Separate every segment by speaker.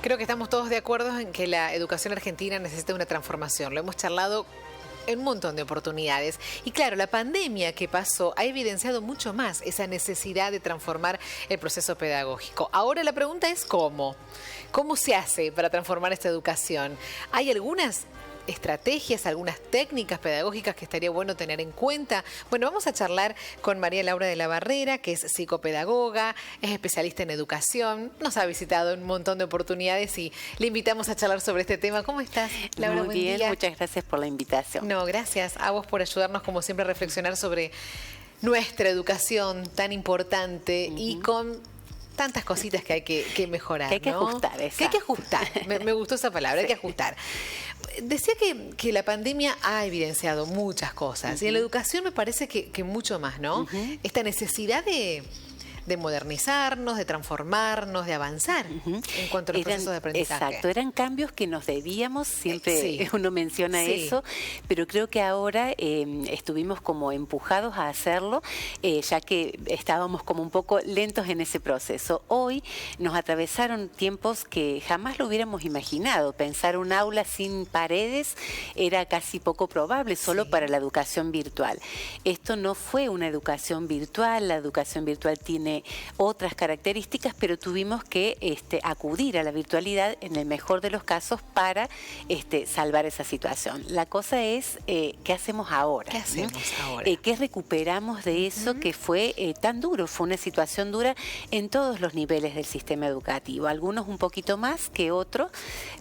Speaker 1: Creo que estamos todos de acuerdo en que la educación argentina necesita una transformación. Lo hemos charlado en un montón de oportunidades. Y claro, la pandemia que pasó ha evidenciado mucho más esa necesidad de transformar el proceso pedagógico. Ahora la pregunta es ¿cómo? ¿Cómo se hace para transformar esta educación? ¿Hay algunas estrategias, algunas técnicas pedagógicas que estaría bueno tener en cuenta? Bueno, vamos a charlar con María Laura de la Barrera, que es psicopedagoga, es especialista en educación, nos ha visitado en un montón de oportunidades y le invitamos a charlar sobre este tema. ¿Cómo estás, Laura?
Speaker 2: Muy bien, muchas gracias por la invitación.
Speaker 1: No, gracias a vos por ayudarnos, como siempre, a reflexionar sobre nuestra educación tan importante y con tantas cositas que hay que mejorar.
Speaker 2: Que hay que ajustar,
Speaker 1: que hay que ajustar. Me gustó esa palabra, hay que ajustar. Decía que la pandemia ha evidenciado muchas cosas y en la educación me parece que mucho más, ¿no? Esta necesidad de modernizarnos, de transformarnos, de avanzar en cuanto a los procesos de aprendizaje.
Speaker 2: Exacto, eran cambios que nos debíamos, siempre uno menciona eso, pero creo que ahora estuvimos como empujados a hacerlo, ya que estábamos como un poco lentos en ese proceso. Hoy nos atravesaron tiempos que jamás lo hubiéramos imaginado. Pensar un aula sin paredes era casi poco probable, solo para la educación virtual. Esto no fue una educación virtual, la educación virtual tiene otras características, pero tuvimos que acudir a la virtualidad en el mejor de los casos para salvar esa situación. La cosa es, ¿qué hacemos ahora?
Speaker 1: ¿Qué hacemos ahora?
Speaker 2: ¿Qué recuperamos de eso que fue tan duro? Fue una situación dura en todos los niveles del sistema educativo, algunos un poquito más que otros,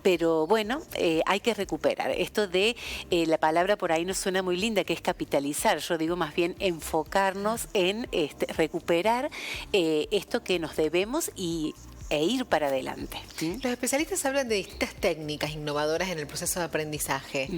Speaker 2: pero bueno, hay que recuperar. Esto de la palabra por ahí nos suena muy linda, que es capitalizar. Yo digo más bien enfocarnos en recuperar esto que nos debemos e ir para adelante.
Speaker 1: Los especialistas hablan de distintas técnicas innovadoras en el proceso de aprendizaje,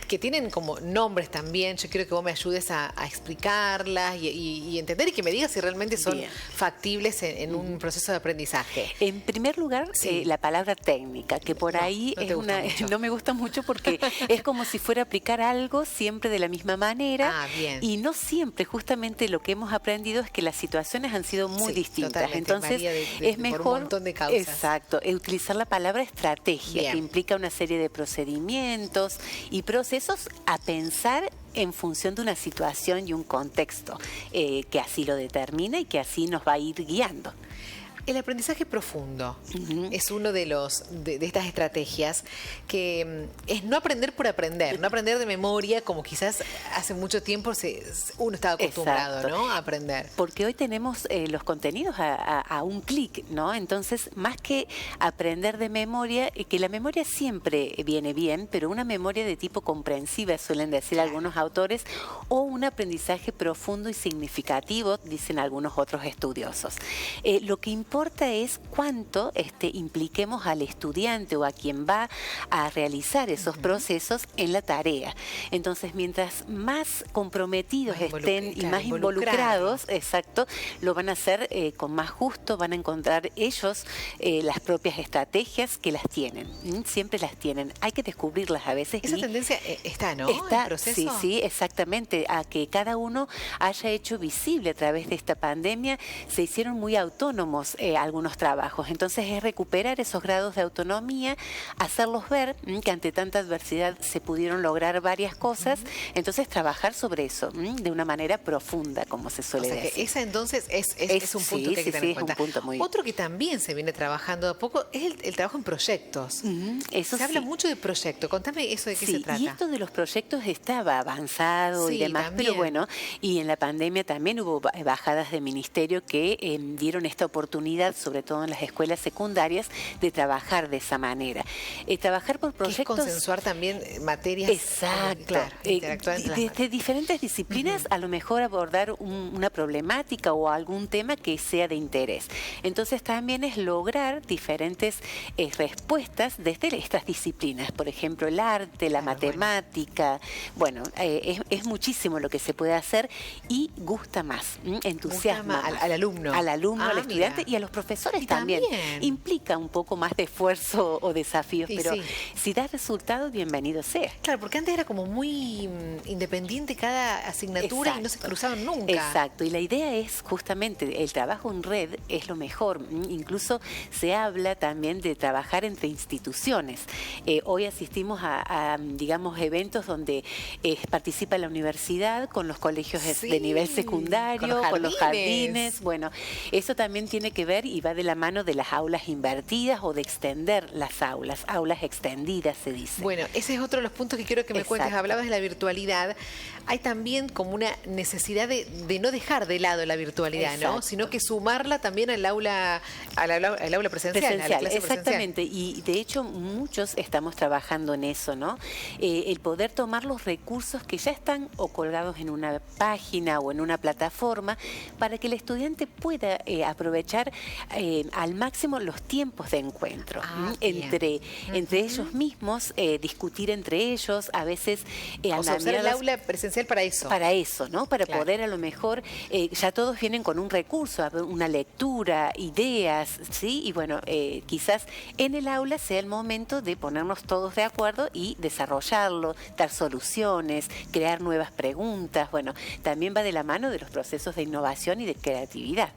Speaker 1: que tienen como nombres también. Yo quiero que vos me ayudes a explicarlas y entender y que me digas si realmente son factibles en un proceso de aprendizaje.
Speaker 2: En primer lugar, la palabra técnica, que por ahí no me gusta mucho porque es como si fuera a aplicar algo siempre de la misma manera. Y no siempre, justamente lo que hemos aprendido es que las situaciones han sido muy distintas. Entonces, es mejor,
Speaker 1: por un montón de causas.
Speaker 2: Exacto, utilizar la palabra estrategia, que implica una serie de procedimientos y procesos a pensar en función de una situación y un contexto que así lo determina y que así nos va a ir guiando.
Speaker 1: El aprendizaje profundo es uno de estas estrategias que es no aprender por aprender, no aprender de memoria como quizás hace mucho tiempo uno estaba acostumbrado, ¿no?, a aprender.
Speaker 2: Porque hoy tenemos los contenidos a un clic, ¿no? Entonces, más que aprender de memoria, que la memoria siempre viene bien, pero una memoria de tipo comprensiva, suelen decir algunos autores, o un aprendizaje profundo y significativo, dicen algunos otros estudiosos. Lo que importa es cuánto impliquemos al estudiante o a quien va a realizar esos procesos en la tarea. Entonces, mientras más comprometidos estén y más involucrados, lo van a hacer con más gusto, van a encontrar ellos las propias estrategias que las tienen. Siempre las tienen. Hay que descubrirlas a veces.
Speaker 1: Esa tendencia está, ¿no?
Speaker 2: Está,
Speaker 1: ¿el proceso?
Speaker 2: Sí, exactamente. A que cada uno haya hecho visible a través de esta pandemia, se hicieron muy autónomos algunos trabajos. Entonces es recuperar esos grados de autonomía, hacerlos ver que ante tanta adversidad se pudieron lograr varias cosas, entonces trabajar sobre eso de una manera profunda, como se suele decir.
Speaker 1: Que esa entonces es un punto que hay que tener en cuenta. Otro que también se viene trabajando de a poco es el trabajo en proyectos. Se habla mucho de proyectos. Contame eso de qué se trata.
Speaker 2: Y esto de los proyectos estaba avanzado y demás, pero bueno, y en la pandemia también hubo bajadas de ministerio que dieron esta oportunidad, sobre todo en las escuelas secundarias, de trabajar de esa manera. Trabajar por proyectos...
Speaker 1: Que es consensuar también materias...
Speaker 2: Exacto.
Speaker 1: Claro, interactuar
Speaker 2: desde diferentes disciplinas, a lo mejor abordar una problemática o algún tema que sea de interés. Entonces también es lograr diferentes respuestas desde estas disciplinas. Por ejemplo, el arte, la matemática. Bueno, es muchísimo lo que se puede hacer y gusta más, entusiasma
Speaker 1: al alumno.
Speaker 2: Al alumno, al estudiante y a los profesores
Speaker 1: Y
Speaker 2: también.
Speaker 1: también.
Speaker 2: Implica un poco más de esfuerzo o desafíos,
Speaker 1: Y
Speaker 2: pero
Speaker 1: sí.
Speaker 2: si da resultados, bienvenido sea.
Speaker 1: Claro, porque antes era como muy independiente cada asignatura y no se
Speaker 2: Exacto.
Speaker 1: cruzaban nunca.
Speaker 2: Exacto, y la idea es justamente el trabajo en red es lo mejor. Incluso se habla también de trabajar entre instituciones. Hoy asistimos digamos, eventos donde participa la universidad con los colegios
Speaker 1: Sí,
Speaker 2: de nivel secundario, con los jardines. Bueno, eso también tiene que ver y va de la mano de las aulas invertidas o de extender las aulas extendidas se dice.
Speaker 1: Bueno, ese es otro de los puntos que quiero que me cuentes.
Speaker 2: Exacto.
Speaker 1: Hablabas de la virtualidad. Hay también como una necesidad de no dejar de lado la virtualidad, ¿no?
Speaker 2: Exacto.
Speaker 1: Sino que sumarla también al aula presencial, a la clase
Speaker 2: exactamente, y de hecho muchos estamos trabajando en eso, ¿no? El poder tomar los recursos que ya están o colgados en una página o en una plataforma para que el estudiante pueda aprovechar al máximo los tiempos de encuentro entre ellos mismos, discutir entre ellos, a veces
Speaker 1: o sea, usar el aula presencial para eso.
Speaker 2: Para eso, ¿no? Para
Speaker 1: Claro.
Speaker 2: poder a lo mejor, ya todos vienen con un recurso, una lectura, ideas, ¿sí? Y bueno, quizás en el aula sea el momento de ponernos todos de acuerdo y desarrollarlo, dar soluciones, crear nuevas preguntas. Bueno, también va de la mano de los procesos de innovación y de creatividad.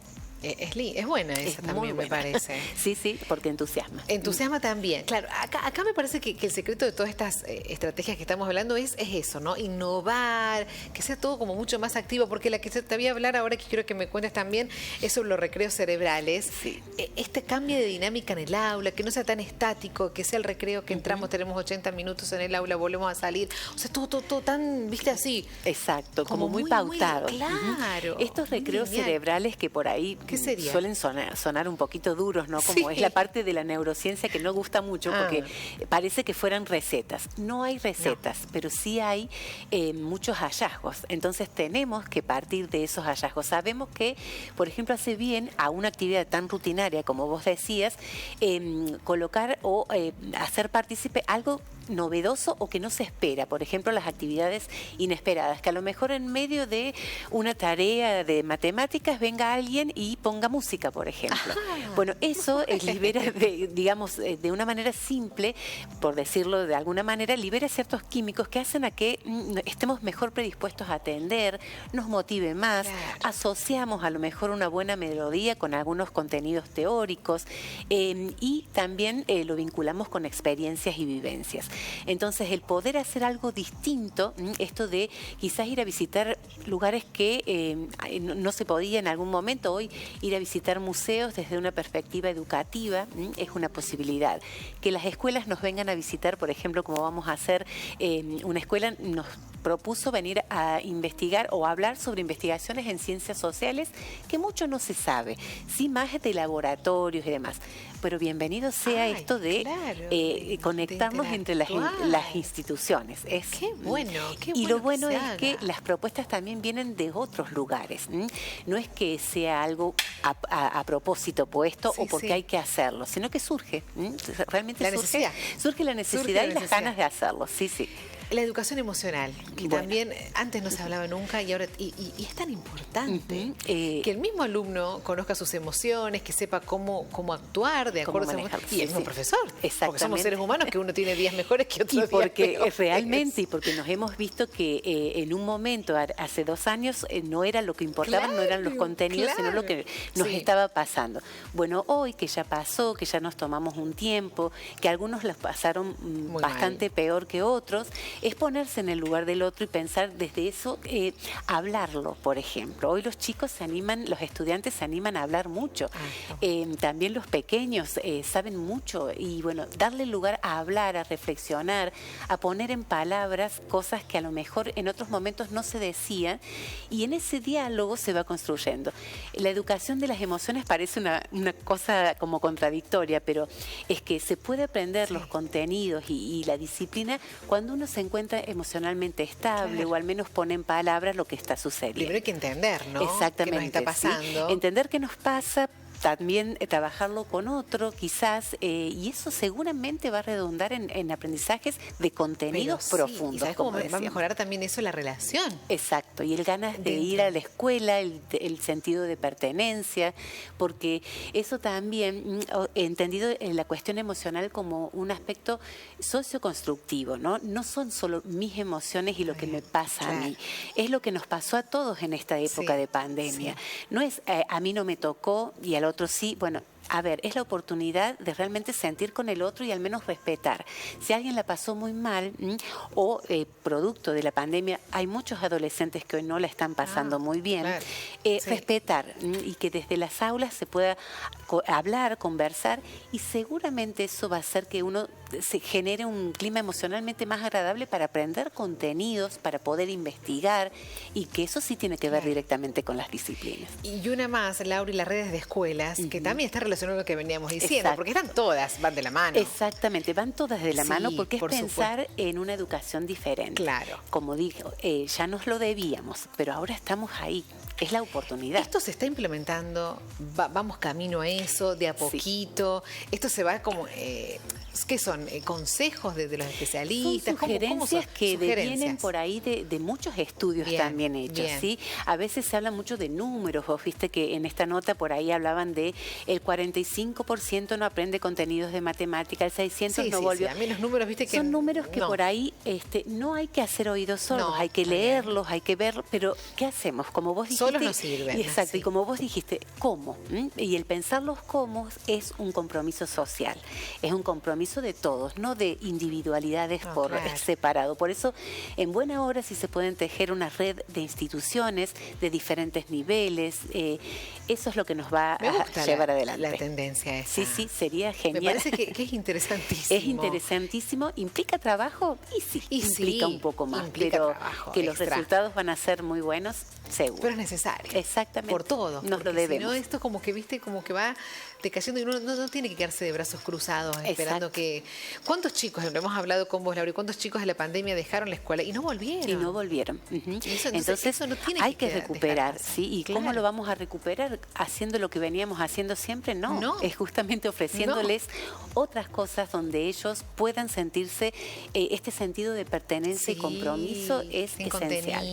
Speaker 1: Es buena esa
Speaker 2: Es
Speaker 1: también,
Speaker 2: muy
Speaker 1: me
Speaker 2: buena.
Speaker 1: parece.
Speaker 2: Sí, sí, porque entusiasma.
Speaker 1: Entusiasma también. Claro, acá me parece que el secreto de todas estas estrategias que estamos hablando es eso, ¿no? Innovar, que sea todo como mucho más activo, porque la que te voy a hablar ahora, que quiero que me cuentes también, es sobre los recreos cerebrales.
Speaker 2: Sí.
Speaker 1: Este cambio de dinámica en el aula, que no sea tan estático, que sea el recreo que entramos, tenemos 80 minutos en el aula, volvemos a salir. O sea, todo tan, viste, así.
Speaker 2: Exacto, como muy
Speaker 1: muy
Speaker 2: pautado.
Speaker 1: claro.
Speaker 2: Estos
Speaker 1: muy
Speaker 2: recreos
Speaker 1: lineal.
Speaker 2: cerebrales que por ahí
Speaker 1: ¿Qué sería?
Speaker 2: suelen sonar un poquito duros, ¿no? Como
Speaker 1: Sí.
Speaker 2: es la parte de la neurociencia que no gusta mucho porque
Speaker 1: Ah.
Speaker 2: parece que fueran recetas. No hay recetas, pero sí hay muchos hallazgos. Entonces tenemos que partir de esos hallazgos. Sabemos que, por ejemplo, hace bien a una actividad tan rutinaria como vos decías, colocar o hacer partícipe algo novedoso o que no se espera. Por ejemplo, las actividades inesperadas, que a lo mejor en medio de una tarea de matemáticas venga alguien y ponga música, por ejemplo. Bueno, eso libera, digamos, de una manera simple, por decirlo de alguna manera, libera ciertos químicos que hacen a que estemos mejor predispuestos a atender, nos motive más,
Speaker 1: Claro.
Speaker 2: asociamos a lo mejor una buena melodía con algunos contenidos teóricos y también lo vinculamos con experiencias y vivencias. Entonces, el poder hacer algo distinto, esto de quizás ir a visitar lugares que no se podía en algún momento, hoy ir a visitar museos desde una perspectiva educativa es una posibilidad. Que las escuelas nos vengan a visitar, por ejemplo, como vamos a hacer, una escuela nos propuso venir a investigar o hablar sobre investigaciones en ciencias sociales que mucho no se sabe, sí más de laboratorios y demás. Pero bienvenido sea esto de conectarnos entre las instituciones.
Speaker 1: Qué bueno, qué
Speaker 2: y
Speaker 1: bueno
Speaker 2: lo bueno
Speaker 1: que
Speaker 2: es
Speaker 1: se
Speaker 2: que
Speaker 1: haga.
Speaker 2: las propuestas también vienen de otros lugares. No es que sea algo a propósito puesto
Speaker 1: Sí,
Speaker 2: o porque
Speaker 1: sí.
Speaker 2: hay que hacerlo, sino que surge. Realmente
Speaker 1: La
Speaker 2: surge,
Speaker 1: necesidad.
Speaker 2: surge la necesidad
Speaker 1: la
Speaker 2: y las
Speaker 1: necesidad.
Speaker 2: ganas de hacerlo. Sí, sí.
Speaker 1: La educación emocional, que
Speaker 2: Bueno.
Speaker 1: también antes no se hablaba nunca y ahora y es tan importante
Speaker 2: Ujú,
Speaker 1: que el mismo alumno conozca sus emociones, que sepa cómo actuar de
Speaker 2: Cómo
Speaker 1: acuerdo a sus
Speaker 2: manejarlo,
Speaker 1: emociones. Y el
Speaker 2: sí,
Speaker 1: mismo
Speaker 2: sí.
Speaker 1: profesor, porque somos
Speaker 2: Exactamente.
Speaker 1: seres humanos que uno tiene días mejores que otros
Speaker 2: Y porque
Speaker 1: días peores.
Speaker 2: realmente, y porque nos hemos visto que en un momento, hace 2 años, no era lo que importaba, no eran los
Speaker 1: Claro,
Speaker 2: contenidos, sino lo que nos
Speaker 1: Sí.
Speaker 2: estaba pasando. Bueno, hoy que ya pasó, que ya nos tomamos un tiempo, que algunos los pasaron
Speaker 1: Muy
Speaker 2: bastante peor que otros, es ponerse en el lugar del otro y pensar desde eso, hablarlo, por ejemplo. Hoy los chicos se animan, los estudiantes se animan a hablar mucho. También los pequeños saben mucho y bueno, darle lugar a hablar, a reflexionar, a poner en palabras cosas que a lo mejor en otros momentos no se decían y en ese diálogo se va construyendo. La educación de las emociones parece una cosa como contradictoria, pero es que se puede aprender los contenidos y la disciplina cuando uno se encuentra emocionalmente estable,
Speaker 1: Claro.
Speaker 2: o al menos pone en palabras lo que está sucediendo.
Speaker 1: Primero hay que entender, ¿no?
Speaker 2: Exactamente.
Speaker 1: ¿Qué nos está
Speaker 2: sí.
Speaker 1: pasando?
Speaker 2: Entender qué nos pasa, también trabajarlo con otro, quizás, y eso seguramente va a redundar en aprendizajes de contenidos profundos.
Speaker 1: ¿Y sabes cómo va a mejorar también eso la relación?
Speaker 2: Exacto, y el ganas de ir a la escuela, el sentido de pertenencia, porque eso también, entendido en la cuestión emocional como un aspecto socioconstructivo, ¿no? No son solo mis emociones y lo que me pasa a mí, es lo que nos pasó a todos en esta época de pandemia. No es a mí no me tocó y al otro sí, bueno, a ver, es la oportunidad de realmente sentir con el otro y al menos respetar. Si alguien la pasó muy mal o producto de la pandemia, hay muchos adolescentes que hoy no la están pasando muy bien, respetar y que desde las aulas se pueda hablar, conversar y seguramente eso va a hacer que uno se genere un clima emocionalmente más agradable para aprender contenidos, para poder investigar y que eso sí tiene que ver directamente con las disciplinas.
Speaker 1: Y una más, Laura, y las redes de escuelas, que también está relacionado con lo que veníamos diciendo, porque están todas, van de la mano.
Speaker 2: Exactamente, van todas de la mano porque es pensar en una educación diferente.
Speaker 1: Claro.
Speaker 2: Como digo, ya nos lo debíamos, pero ahora estamos ahí. Es la oportunidad.
Speaker 1: Esto se está implementando, vamos camino a eso, de a poquito. Esto se va como... ¿Qué son? ¿Consejos de los especialistas?
Speaker 2: Son sugerencias que vienen por ahí de muchos estudios también hechos. ¿Sí? A veces se habla mucho de números. Vos viste que en esta nota por ahí hablaban de el 45% no aprende contenidos de matemática, el 600 no volvió.
Speaker 1: A mí los números, viste que...
Speaker 2: Son números que por ahí no hay que hacer oídos sordos, hay que leerlos, hay que verlos, pero ¿qué hacemos? Como vos dijiste...
Speaker 1: Solos no sirven.
Speaker 2: Exacto, y como vos dijiste, ¿cómo? Y el pensarlos cómo es un compromiso social, es un compromiso de todos, no de individualidades por separado. Por eso, en buena hora, si se pueden tejer una red de instituciones de diferentes niveles, eso es lo que nos va a llevar adelante.
Speaker 1: La tendencia esa.
Speaker 2: Sí, sería genial.
Speaker 1: Me parece que es interesantísimo.
Speaker 2: Es interesantísimo. ¿Implica trabajo? Implica un poco más. Pero
Speaker 1: trabajo,
Speaker 2: que los resultados van a ser muy buenos, seguro.
Speaker 1: Pero es necesario.
Speaker 2: Exactamente.
Speaker 1: Por todo.
Speaker 2: Nos lo debemos.
Speaker 1: Si no, esto como que, viste, como que va decayendo y uno no tiene que quedarse de brazos cruzados esperando que... ¿Cuántos chicos, lo hemos hablado con vos, Laura, cuántos chicos de la pandemia dejaron la escuela y no volvieron?
Speaker 2: Entonces
Speaker 1: eso no tiene
Speaker 2: hay que recuperar, ¿sí? ¿Y cómo lo vamos a recuperar? ¿Haciendo lo que veníamos haciendo siempre? No. Es justamente ofreciéndoles otras cosas donde ellos puedan sentirse, este sentido de pertenencia y compromiso es esencial.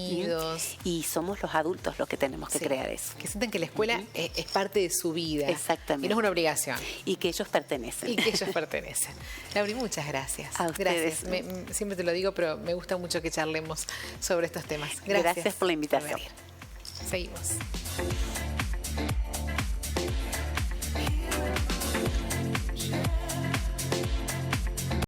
Speaker 2: Y somos los adultos los que tenemos que crear eso.
Speaker 1: Que sientan que la escuela es parte de su vida.
Speaker 2: Exactamente.
Speaker 1: Y no es una obligación.
Speaker 2: Y que ellos pertenecen.
Speaker 1: Laura, muchas gracias.
Speaker 2: A ustedes.
Speaker 1: Gracias. Siempre te lo digo, pero me gusta mucho que charlemos sobre estos temas.
Speaker 2: Gracias por la invitación.
Speaker 1: Seguimos.